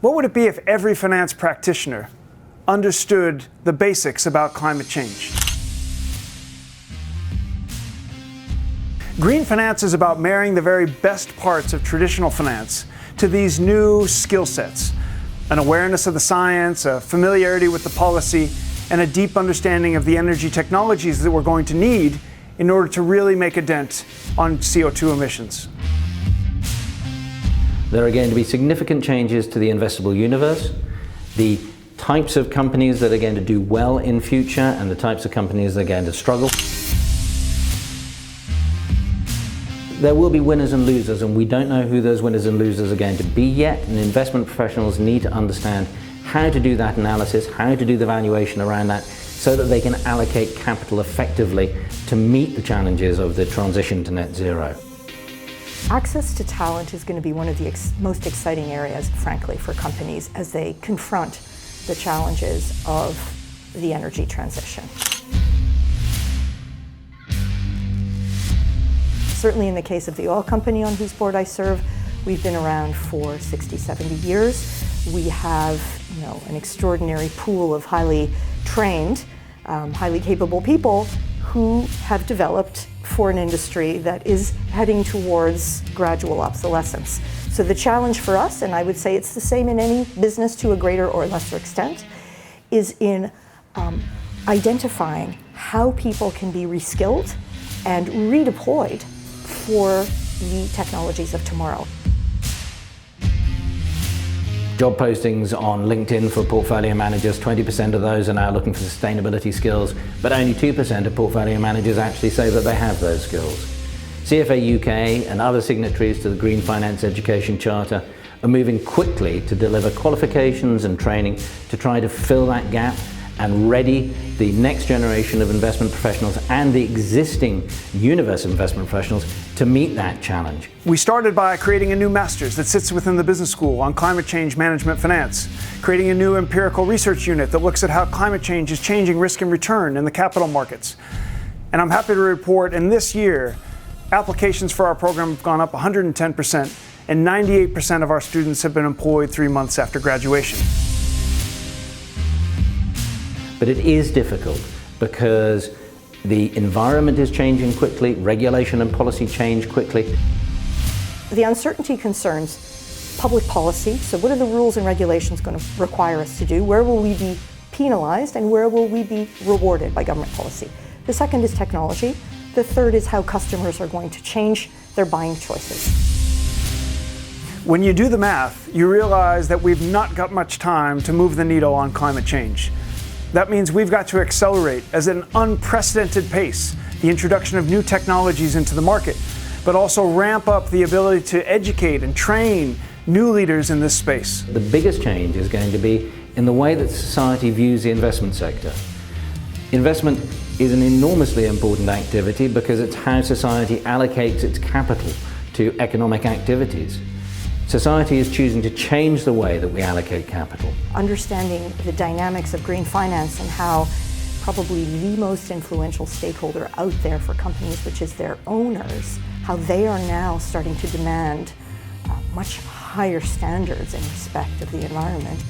What would it be if every finance practitioner understood the basics about climate change? Green finance is about marrying the very best parts of traditional finance to these new skill sets: an awareness of the science, a familiarity with the policy, and a deep understanding of the energy technologies that we're going to need in order to really make a dent on CO2 emissions. There are going to be significant changes to the investable universe, the types of companies that are going to do well in future and the types of companies that are going to struggle. There will be winners and losers, and we don't know who those winners and losers are going to be yet, and investment professionals need to understand how to do that analysis, how to do the valuation around that, so that they can allocate capital effectively to meet the challenges of the transition to net zero. Access to talent is going to be one of the most exciting areas, frankly, for companies as they confront the challenges of the energy transition. Certainly in the case of the oil company on whose board I serve, we've been around for 60, 70 years. We have, an extraordinary pool of highly trained, highly capable people who have developed for an industry that is heading towards gradual obsolescence. So the challenge for us, and I would say it's the same in any business to a greater or lesser extent, is in identifying how people can be reskilled and redeployed for the technologies of tomorrow. Job postings on LinkedIn for portfolio managers, 20% of those are now looking for sustainability skills, but only 2% of portfolio managers actually say that they have those skills. CFA UK and other signatories to the Green Finance Education Charter are moving quickly to deliver qualifications and training to try to fill that gap and ready the next generation of investment professionals and the existing universe of investment professionals to meet that challenge. We started by creating a new master's that sits within the business school on climate change management finance, creating a new empirical research unit that looks at how climate change is changing risk and return in the capital markets. And I'm happy to report in this year, applications for our program have gone up 110%, and 98% of our students have been employed 3 months after graduation. But it is difficult because the environment is changing quickly, regulation and policy change quickly. The uncertainty concerns public policy. So what are the rules and regulations going to require us to do? Where will we be penalized and where will we be rewarded by government policy? The second is technology. The third is how customers are going to change their buying choices. When you do the math, you realize that we've not got much time to move the needle on climate change. That means we've got to accelerate at an unprecedented pace the introduction of new technologies into the market, but also ramp up the ability to educate and train new leaders in this space. The biggest change is going to be in the way that society views the investment sector. Investment is an enormously important activity because it's how society allocates its capital to economic activities. Society is choosing to change the way that we allocate capital. Understanding the dynamics of green finance and how probably the most influential stakeholder out there for companies, which is their owners, how they are now starting to demand much higher standards in respect of the environment,